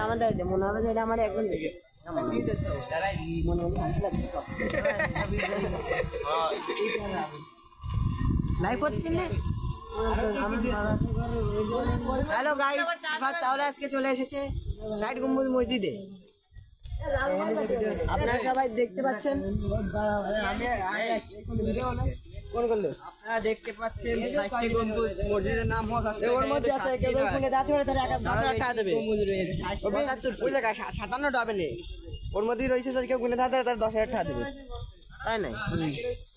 আমাদের মনে হবে যে এটা আমার একজন বেশি মনে হবে শান্তি লাগছে সব লাইভ করছেন না। হ্যালো গাইস, তাহলে আজকে চলে এসেছে ষাট গম্বুজ মসজিদে। আপনারা সবাই দেখতে পাচ্ছেন, কোন করলো আপনারা দেখতে পাচ্ছেন ষাটটি গম্বুজ মসজিদের নাম ওর মধ্যে আছে। কেউ কোনে দাঁতে ধরে তাহলে 10,000 টাকা দেবে। ওই জায়গায় 57 হবে না, ওর মধ্যেই রয়েছে। যদি কেউ গুনে থাকে তাহলে 10,000 টাকা দেবে, তাই নাই?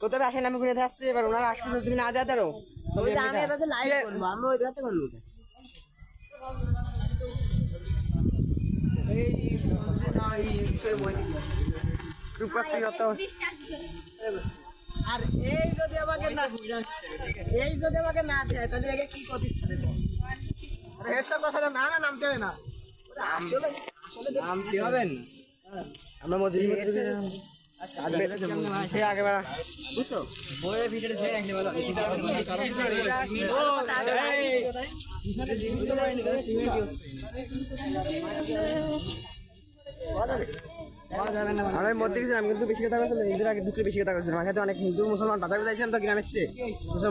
কোথায় আসেন, আমি গুনে থাকছি। এবার ওনারা আসবে, তুমি না দেওয়া তারও আমি এটাতে লাইভ করবো, আমরা ওই জায়গাতে করবো। আর এই যদি আমাকে না দেয় তাহলে কি করতে কথাটা না নামতে হবে না, নামতে হবে না। আমরা মসজিদ আগে বেড়া বুঝছো বইয়ের ভিতরে আমি মধ্যে গেছিলাম, কিন্তু বেশি কথা বলছিলাম। হিন্দুরা দুটো বেশি কথা বলছিলাম। আমার অনেক হিন্দু মুসলমান বাধা যাইছিলাম তো গ্রামের চেয়ে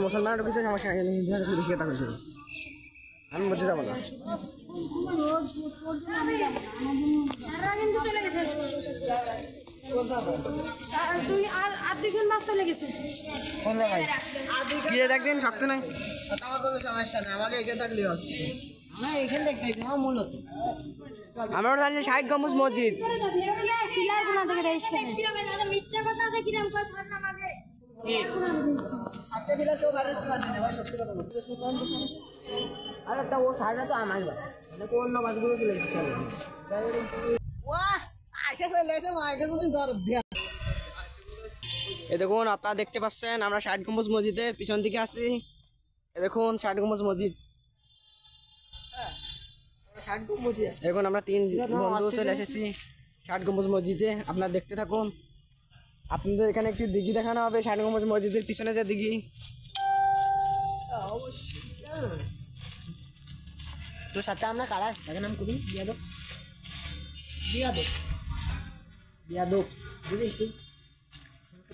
মুসলমান ঢুকেছে। আমার হিন্দুরা বেশি কথা বলছিল। আমি মধ্যে যাবো না। দেখবেন শক্ত নাই, সমস্যা নেই, আমাকে এখানে থাকলে আমরা জানি 60 গম্বুজ মসজিদ। আরে তা ও সাইডে তো আমার বাস, অন্য বাসগুলো চলে গেছে। এই দেখুন, আপনারা দেখতে পাচ্ছেন আমরা 60 গম্বুজ মসজিদের পিছন দিকে আছি। দেখুন 60 গম্বুজ মসজিদ। এখন আমরা 3 বন্ধু চলে এসেছি 60 গম্বুজ মসজিদে। আপনারা দেখতে থাকুন। আপনাদের এখানে একটি দিঘি দেখানো হবে 60 গম্বুজ মসজিদের পিছনে যে দিঘি। তোর সাথে আমরা কারা তাকে নাম করি বিয়াদব বুঝিস তুই?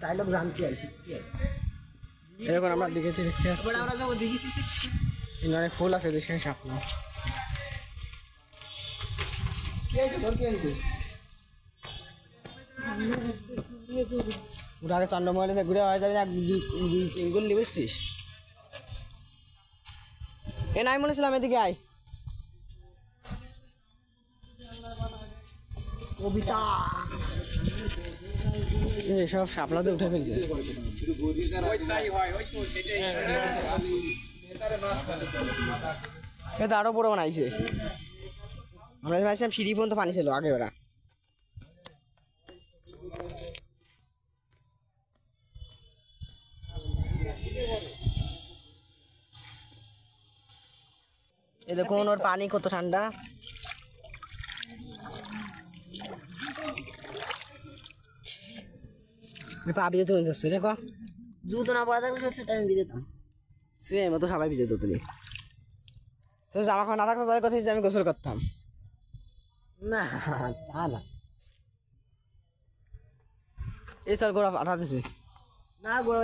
ডায়লগ জানতে আসি। এখন আমরা দিঘিতে দেখতে আসছি। আমরা যাবো দিঘিতে, এখানে ফুল আছে দেখেন সাপ না। পুরো আগে চন্দ্রমহলে ঘুরে হয়ে যাবে না, 2-3 গুলি বুঝছিস? এ নাই বলেছিলাম এদিকে আয়। কবিতা সব শাপলাতে উঠে ফেলছে। এটা আরো বড় বানাইছে। আমরা ভাবছিলাম সিঁড়ি পর্যন্ত পানি ছিল আগে বেড়া। এ দেখুন ওর পানি কত ঠান্ডা। পা ভিজে হচ্ছে দেখো, জুতো না পড়া থাকলে সত্যি আমি ভিজেতাম। সেম তো সবাই ভিজে তুলি। তো জামা খাওয়া না থাকতো তাদের কথা যে আমি গোসল করতাম না, তা না। এই চল গোড়া পাঠাতেছে না, গোড়া